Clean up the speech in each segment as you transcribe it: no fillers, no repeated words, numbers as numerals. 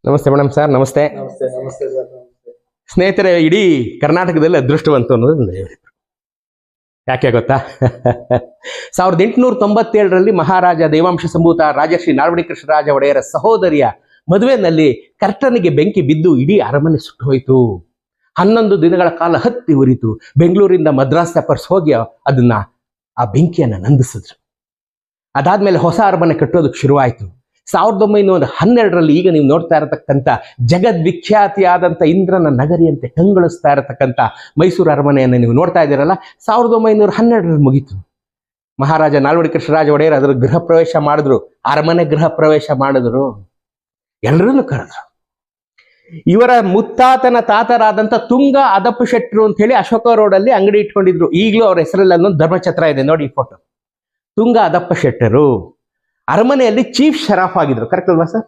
ನಮಸ್ತೆ madam sir. ನಮಸ್ತೆ. ನಮಸ್ತೆ ನಮಸ್ತೆ ಸರ್. ನಮಸ್ತೆ ಸ್ನೇಹಿತರೆ, ಇಡೀ ಕರ್ನಾಟಕದಲ್ಲಿ ಅದೃಷ್ಟವಂತ ಅನ್ನೋದು ಯಾಕೆ ಗೊತ್ತಾ? 1897ರಲ್ಲಿ ಮಹಾರಾಜ ದೇವಾಂಶ ಸಂಭೂತ ರಾಜಶ್ರೀ ನಾಲ್ವಡಿ ಕೃಷ್ಣರಾಜ ಒಡೆಯರ ಸಹೋದರಿಯ ಮದುವೆನಲ್ಲಿ ಕರ್ತನಿಗೆ ಬೆಂಕಿ ಬಿದ್ದು ಇಡೀ ಅರಮನೆ ಸುಟ್ಟು ಹೋಯಿತು. 11 ದಿನಗಳ ಕಾಲ ಹತ್ತಿ ಉರಿತು. ಬೆಂಗಳೂರಿಂದ ಮದ್ರಾಸ್ ಪರ್ಸ್ ಹೋಗಿ ಅದನ್ನ ಆ ಬೆಂಕಿಯನ್ನ ನಂದಿಸಿದ್ರು. ಅದಾದ್ಮೇಲೆ ಹೊಸ ಅರಮನೆ ಕಟ್ಟೋದಕ್ಕೆ ಶುರುವಾಯಿತು. 1912ರಲ್ಲಿ ಈಗ ನೀವು ನೋಡ್ತಾ ಇರತಕ್ಕಂಥ ಜಗದ್ವಿಖ್ಯಾತಿಯಾದಂಥ ಇಂದ್ರನ ನಗರಿಯಂತೆ ಕಂಗೊಳಿಸ್ತಾ ಇರತಕ್ಕಂಥ ಮೈಸೂರು ಅರಮನೆಯನ್ನು ನೀವು ನೋಡ್ತಾ ಇದ್ದೀರಲ್ಲ, 1912ರಲ್ಲಿ ಮುಗೀತು. ಮಹಾರಾಜ ನಾಲ್ವಡಿ ಕೃಷ್ಣರಾಜ ಒಡೆಯರ್ ಅದರ ಗೃಹ ಪ್ರವೇಶ ಮಾಡಿದ್ರು, ಅರಮನೆ ಗೃಹ ಪ್ರವೇಶ ಮಾಡಿದ್ರು, ಎಲ್ಲರನ್ನೂ ಕರೆದ್ರು. ಇವರ ಮುತ್ತಾತನ ತಾತರಾದಂಥ ತುಂಗ ಅದಪ್ಪ ಶೆಟ್ರು ಅಂತ ಹೇಳಿ ಅಶೋಕ ರೋಡಲ್ಲಿ ಅಂಗಡಿ ಇಟ್ಕೊಂಡಿದ್ರು. ಈಗಲೂ ಅವ್ರ ಹೆಸರಲ್ಲಿ ಅಲ್ಲೊಂದು ಧರ್ಮಛತ್ರ ಇದೆ ನೋಡಿ, ಈ ಫೋಟೋ. ತುಂಗ ಅದಪ್ಪ ಶೆಟ್ಟರು ಅರಮನೆಯಲ್ಲಿ ಚೀಫ್ ಶರಾಫ್ ಆಗಿದ್ರು. ಕರೆಕ್ಟ್ ಅಲ್ವಾ ಸರ್?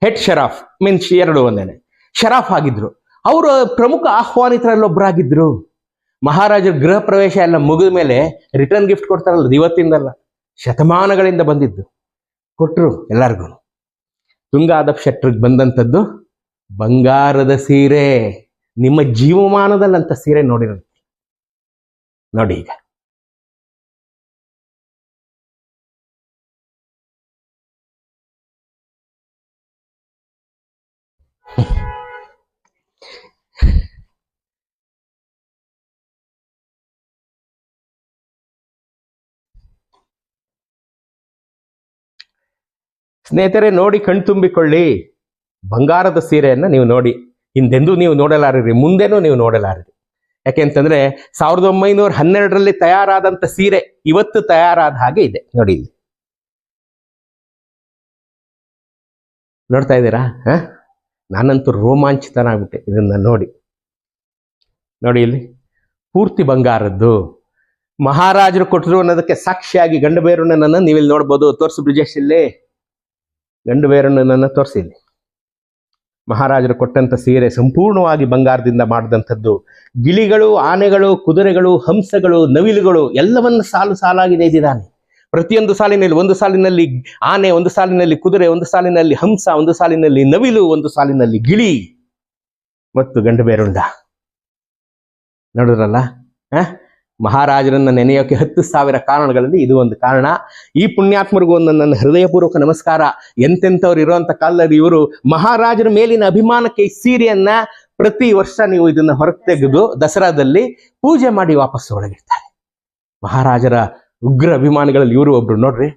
ಹೆಡ್ ಶರಾಫ್ ಮೀನ್ಸ್ ಎರಡು ಒಂದೇನೆ ಶರಾಫ್ ಆಗಿದ್ರು. ಅವರು ಪ್ರಮುಖ ಆಹ್ವಾನಿತರಲ್ಲೊಬ್ಬರಾಗಿದ್ರು. ಮಹಾರಾಜರ ಗೃಹ ಪ್ರವೇಶ ಎಲ್ಲ ಮುಗಿದ ಮೇಲೆ ರಿಟರ್ನ್ ಗಿಫ್ಟ್ ಕೊಡ್ತಾರಲ್ಲ, ಇವತ್ತಿಂದಲ್ಲ, ಶತಮಾನಗಳಿಂದ ಬಂದಿದ್ದು ಕೊಟ್ಟರು ಎಲ್ಲರಿಗೂ. ತುಂಗ ಅದಪ್ಪ ಶೆಟ್ರಿಗೆ ಬಂದಂಥದ್ದು ಬಂಗಾರದ ಸೀರೆ. ನಿಮ್ಮ ಜೀವಮಾನದಲ್ಲಂತ ಸೀರೆ ನೋಡಿರುತ್ತೆ ನೋಡಿ. ಈಗ ಸ್ನೇಹಿತರೆ, ನೋಡಿ ಕಣ್ತುಂಬಿಕೊಳ್ಳಿ. ಬಂಗಾರದ ಸೀರೆಯನ್ನು ನೀವು ನೋಡಿ, ಹಿಂದೆಂದೂ ನೀವು ನೋಡಲಾರಿರಿ, ಮುಂದೆನೂ ನೀವು ನೋಡಲಾರಿರಿ. ಯಾಕೆಂತಂದ್ರೆ 1912ರಲ್ಲಿ ತಯಾರಾದಂಥ ಸೀರೆ ಇವತ್ತು ತಯಾರಾದ ಹಾಗೆ ಇದೆ ನೋಡಿ. ಇಲ್ಲಿ ನೋಡ್ತಾ ಇದ್ದೀರಾ? ನಾನಂತೂ ರೋಮಾಂಚಿತನಾಗ್ಬಿಟ್ಟೆ ಇದನ್ನ ನೋಡಿ. ನೋಡಿ ಇಲ್ಲಿ ಪೂರ್ತಿ ಬಂಗಾರದ್ದು. ಮಹಾರಾಜರು ಕೊಟ್ಟರು ಅನ್ನೋದಕ್ಕೆ ಸಾಕ್ಷಿಯಾಗಿ ಗಂಡುಬೇರಣ್ಣನನ್ನು ನೀವಿಲ್ಲಿ ನೋಡ್ಬೋದು. ತೋರಿಸು ಬ್ರಿಜೇಶ್, ಇಲ್ಲಿ ಗಂಡುಬೇರಣ್ಣನನ್ನು ತೋರಿಸಿಲ್ಲಿ. ಮಹಾರಾಜರು ಕೊಟ್ಟಂತ ಸೀರೆ ಸಂಪೂರ್ಣವಾಗಿ ಬಂಗಾರದಿಂದ ಮಾಡಿದಂಥದ್ದು. ಗಿಳಿಗಳು, ಆನೆಗಳು, ಕುದುರೆಗಳು, ಹಂಸಗಳು, ನವಿಲುಗಳು ಎಲ್ಲವನ್ನು ಸಾಲು ಸಾಲಾಗಿ ನೇಯ್ದಿದ್ದಾನೆ. ಪ್ರತಿಯೊಂದು ಸಾಲಿನಲ್ಲಿ, ಒಂದು ಸಾಲಿನಲ್ಲಿ ಆನೆ, ಒಂದು ಸಾಲಿನಲ್ಲಿ ಕುದುರೆ, ಒಂದು ಸಾಲಿನಲ್ಲಿ ಹಂಸ, ಒಂದು ಸಾಲಿನಲ್ಲಿ ನವಿಲು, ಒಂದು ಸಾಲಿನಲ್ಲಿ ಗಿಳಿ ಮತ್ತು ಗಂಡುಬೇರುಂಡ. ನೋಡಿದ್ರಲ್ಲ? ಮಹಾರಾಜರನ್ನ ನೆನೆಯೋಕೆ 10,000 ಕಾರಣಗಳಲ್ಲಿ ಇದು ಒಂದು ಕಾರಣ. ಈ ಪುಣ್ಯಾತ್ಮರಿಗೂ ಒಂದು ನನ್ನ ಹೃದಯಪೂರ್ವಕ ನಮಸ್ಕಾರ. ಎಂತೆಂಥವ್ರು ಇರುವಂತ ಕಾಲದಲ್ಲಿ ಇವರು ಮಹಾರಾಜರ ಮೇಲಿನ ಅಭಿಮಾನಕ್ಕೆ ಈ ಸೀರೆಯನ್ನ ಪ್ರತಿ ವರ್ಷ ನೀವು ಇದನ್ನ ಹೊರಗೆ ತೆಗೆದು ದಸರಾದಲ್ಲಿ ಪೂಜೆ ಮಾಡಿ ವಾಪಸ್ ಒಳಗಿರ್ತಾರೆ. ಮಹಾರಾಜರ ಉಗ್ರ ಅಭಿಮಾನಿಗಳಲ್ಲಿ ಇವರು ಒಬ್ರು ನೋಡ್ರಿ.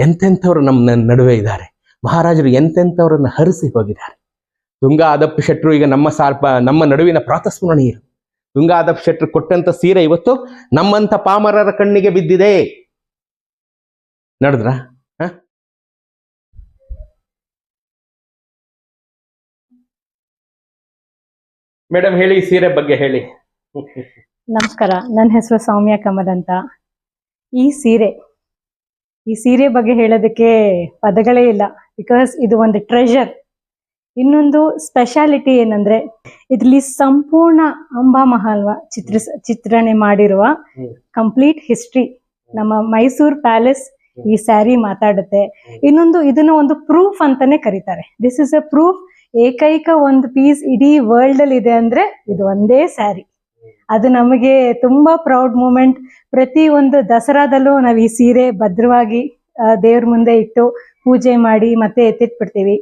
ಎಂತೆಂಥವ್ರು ನಮ್ಮ ನಡುವೆ ಇದ್ದಾರೆ. ಮಹಾರಾಜರು ಎಂತೆಂಥವ್ರನ್ನ ಹರಿಸಿ ಹೋಗಿದ್ದಾರೆ. ತುಂಗ ಅದಪ್ಪ ಶೆಟ್ರು ಈಗ ನಮ್ಮ ನಡುವಿನ ಪ್ರಾತಸ್ಮರಣೀಯರು. ತುಂಗ ಅದಪ್ಪ ಶೆಟ್ರು ಕೊಟ್ಟಂತ ಸೀರೆ ಇವತ್ತು ನಮ್ಮಂತ ಪಾಮರರ ಕಣ್ಣಿಗೆ ಬಿದ್ದಿದೆ. ನೋಡಿದ್ರ? ಮೇಡಮ್ ಹೇಳಿ, ಸೀರೆ ಬಗ್ಗೆ ಹೇಳಿ. ನಮಸ್ಕಾರ, ನನ್ನ ಹೆಸರು ಸೌಮ್ಯ ಕಮಲ್ ಅಂತ. ಈ ಸೀರೆ ಬಗ್ಗೆ ಹೇಳೋದಕ್ಕೆ ಪದಗಳೇ ಇಲ್ಲ. ಬಿಕಾಸ್ ಇದು ಒಂದು ಟ್ರೆಷರ್. ಇನ್ನೊಂದು ಸ್ಪೆಷಾಲಿಟಿ ಏನಂದ್ರೆ, ಇದರಲ್ಲಿ ಸಂಪೂರ್ಣ ಅಂಬಾಮಹಲ್ ಚಿತ್ರಣೆ ಮಾಡಿರುವ ಕಂಪ್ಲೀಟ್ ಹಿಸ್ಟ್ರಿ ನಮ್ಮ ಮೈಸೂರು ಪ್ಯಾಲೇಸ್ ಈ ಸ್ಯಾರಿ ಮಾತಾಡುತ್ತೆ. ಇನ್ನೊಂದು, ಇದನ್ನ ಒಂದು ಪ್ರೂಫ್ ಅಂತಾನೆ ಕರೀತಾರೆ. This is a proof. ಏಕೈಕ ಒಂದು ಪೀಸ್ ಇಡೀ ವರ್ಲ್ಡ್ ಅಲ್ಲಿ ಇದೆ ಅಂದ್ರೆ ಇದು ಒಂದೇ ಸ್ಯಾರಿ. ಅದು ನಮಗೆ ತುಂಬಾ ಪ್ರೌಡ್ ಮೂಮೆಂಟ್. ಪ್ರತಿ ಒಂದು ದಸರಾದಲ್ಲೂ ನಾವು ಈ ಸೀರೆ ಭದ್ರವಾಗಿ ದೇವ್ರ ಮುಂದೆ ಇಟ್ಟು ಪೂಜೆ ಮಾಡಿ ಮತ್ತೆ ಎತ್ತಿಟ್ಬಿಡ್ತೀವಿ.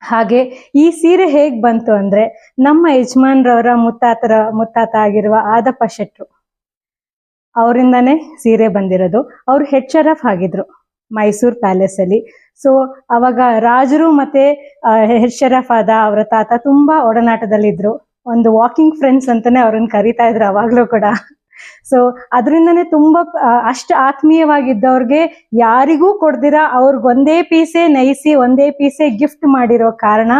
ಹಾಗೆ ಈ ಸೀರೆ ಹೇಗ್ ಬಂತು ಅಂದ್ರೆ, ನಮ್ಮ ಯಜಮಾನ್ರವರ ಮುತ್ತಾತ ಆಗಿರುವ ಆದಪ್ಪ ಶೆಟ್ರು ಅವರಿಂದಾನೇ ಸೀರೆ ಬಂದಿರೋದು. ಅವ್ರು ಹೆಡ್ ಶರಫ್ ಆಗಿದ್ರು ಮೈಸೂರು ಪ್ಯಾಲೇಸ್ ಅಲ್ಲಿ. ಸೊ ಅವಾಗ ರಾಜರು ಮತ್ತೆ ಹೆಡ್ ಶರಫ್ ಆದ ಅವರ ತಾತ ತುಂಬಾ ಒಡನಾಟದಲ್ಲಿದ್ರು. ಒಂದು ವಾಕಿಂಗ್ ಫ್ರೆಂಡ್ಸ್ ಅಂತಾನೆ ಅವ್ರನ್ನ ಕರೀತಾ ಇದ್ರು ಅವಾಗ್ಲೂ ಕೂಡ. ಸೊ ಅದರಿಂದನೇ ತುಂಬಾ ಅಷ್ಟು ಆತ್ಮೀಯವಾಗಿದ್ದವ್ರಿಗೆ ಯಾರಿಗೂ ಕೊಡ್ದಿರಾ ಅವ್ರಿಗೊಂದೇ ಪೀಸೆ ನೈಸಿ, ಒಂದೇ ಪೀಸೆ ಗಿಫ್ಟ್ ಮಾಡಿರೋ ಕಾರಣ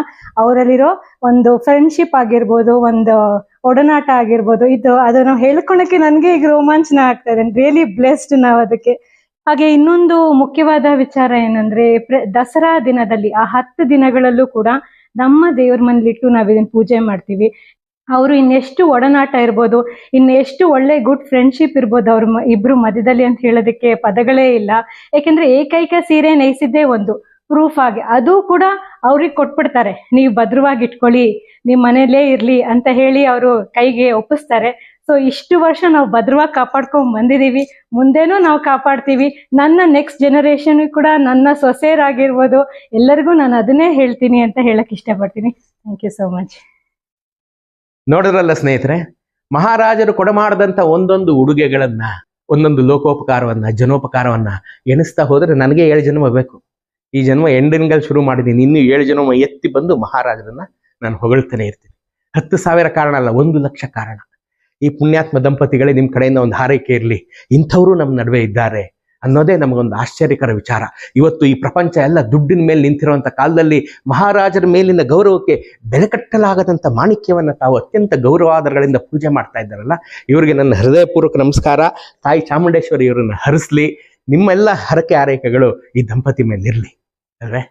ಅವರಲ್ಲಿರೋ ಒಂದು ಫ್ರೆಂಡ್ಶಿಪ್ ಆಗಿರ್ಬೋದು, ಒಂದು ಒಡನಾಟ ಆಗಿರ್ಬೋದು, ಅದನ್ನು ಹೇಳ್ಕೊಳಕ್ಕೆ ನನಗೆ ಈಗ ರೋಮಾಂಚನ ಆಗ್ತಾ ಇದೆ. ರಿಯಲಿ ಬ್ಲೆಸ್ಡ್ ನಾವು ಅದಕ್ಕೆ. ಹಾಗೆ ಇನ್ನೊಂದು ಮುಖ್ಯವಾದ ವಿಚಾರ ಏನಂದ್ರೆ, ದಸರಾ ದಿನದಲ್ಲಿ ಆ 10 ದಿನಗಳಲ್ಲೂ ಕೂಡ ನಮ್ಮ ದೇವ್ರ ಮನೇಲಿಟ್ಟು ನಾವು ಇದನ್ನ ಪೂಜೆ ಮಾಡ್ತೀವಿ. ಅವರು ಇನ್ನೆಷ್ಟು ಒಡನಾಟ ಇರ್ಬೋದು, ಇನ್ನೆಷ್ಟು ಒಳ್ಳೆ ಗುಡ್ ಫ್ರೆಂಡ್ಶಿಪ್ ಇರ್ಬೋದು ಅವ್ರ ಇಬ್ರು ಮಧ್ಯದಲ್ಲಿ ಅಂತ ಹೇಳೋದಕ್ಕೆ ಪದಗಳೇ ಇಲ್ಲ. ಯಾಕೆಂದ್ರೆ ಏಕೈಕ ಸೀರೆ ನೈಸಿದ್ದೇ ಒಂದು ಪ್ರೂಫ್ ಆಗಿ ಅದು ಕೂಡ ಅವ್ರಿಗೆ ಕೊಟ್ಬಿಡ್ತಾರೆ, ನೀವು ಭದ್ರವಾಗಿ ಇಟ್ಕೊಳ್ಳಿ, ನಿಮ್ಮ ಮನೇಲೇ ಇರ್ಲಿ ಅಂತ ಹೇಳಿ ಅವರು ಕೈಗೆ ಒಪ್ಪಿಸ್ತಾರೆ. ಸೊ ಇಷ್ಟು ವರ್ಷ ನಾವು ಭದ್ರವಾಗಿ ಕಾಪಾಡ್ಕೊಂಡ್ ಬಂದಿದೀವಿ, ಮುಂದೇನೂ ನಾವು ಕಾಪಾಡ್ತೀವಿ. ನನ್ನ ನೆಕ್ಸ್ಟ್ ಜನರೇಷನ್ ಕೂಡ, ನನ್ನ ಸೊಸೆಯರಾಗಿರ್ಬೋದು, ಎಲ್ಲರಿಗೂ ನಾನು ಅದನ್ನೇ ಹೇಳ್ತೀನಿ ಅಂತ ಹೇಳಕ್ ಇಷ್ಟಪಡ್ತೀನಿ. Thank you so much. ನೋಡಿದ್ರಲ್ಲ ಸ್ನೇಹಿತರೆ, ಮಹಾರಾಜರು ಕೊಡಮಾಡದಂತ ಒಂದೊಂದು ಉಡುಗೆಗಳನ್ನ, ಒಂದೊಂದು ಲೋಕೋಪಕಾರವನ್ನ, ಜನೋಪಕಾರವನ್ನ ಎಣಿಸ್ತಾ ಹೋದ್ರೆ ನನಗೆ 7 ಜನ್ಮ ಬೇಕು. ಈ ಜನ್ಮ ಎಂಡಿನಗಳು ಶುರು ಮಾಡಿದ್ದೀನಿ, ಇನ್ನೂ 7 ಜನ್ಮ ಎತ್ತಿ ಬಂದು ಮಹಾರಾಜರನ್ನ ನಾನು ಹೊಗಳ್ತಾನೆ ಇರ್ತೀನಿ. 10,000 ಕಾರಣ ಅಲ್ಲ, 1,00,000 ಕಾರಣ. ಈ ಪುಣ್ಯಾತ್ಮ ದಂಪತಿಗಳೇ ನಿಮ್ಮ ಕಡೆಯಿಂದ ಒಂದು ಹಾರೈಕೆ ಇರಲಿ, ಇಂಥವರು ನಮ್ಮ ನಡುವೆ ಇದ್ದಾರೆ ಅನ್ನೋದೇ ನಮಗೊಂದು ಆಶ್ಚರ್ಯಕರ ವಿಚಾರ. ಇವತ್ತು ಈ ಪ್ರಪಂಚ ಎಲ್ಲ ದುಡ್ಡಿನ ಮೇಲೆ ನಿಂತಿರುವಂಥ ಕಾಲದಲ್ಲಿ ಮಹಾರಾಜರ ಮೇಲಿನ ಗೌರವಕ್ಕೆ ಬೆಲೆ ಕಟ್ಟಲಾಗದಂಥ ಮಾಣಿಕ್ಯವನ್ನು ತಾವು ಅತ್ಯಂತ ಗೌರವಾದರಗಳಿಂದ ಪೂಜೆ ಮಾಡ್ತಾ ಇದ್ದಾರಲ್ಲ, ಇವರಿಗೆ ನನ್ನ ಹೃದಯಪೂರ್ವಕ ನಮಸ್ಕಾರ. ತಾಯಿ ಚಾಮುಂಡೇಶ್ವರಿ ಇವರನ್ನು ಹರಿಸ್ಲಿ. ನಿಮ್ಮೆಲ್ಲ ಹರಕೆ ಆರೈಕೆಗಳು ಈ ದಂಪತಿ ಮೇಲೆ ಇರಲಿ ಅಲ್ವೇ.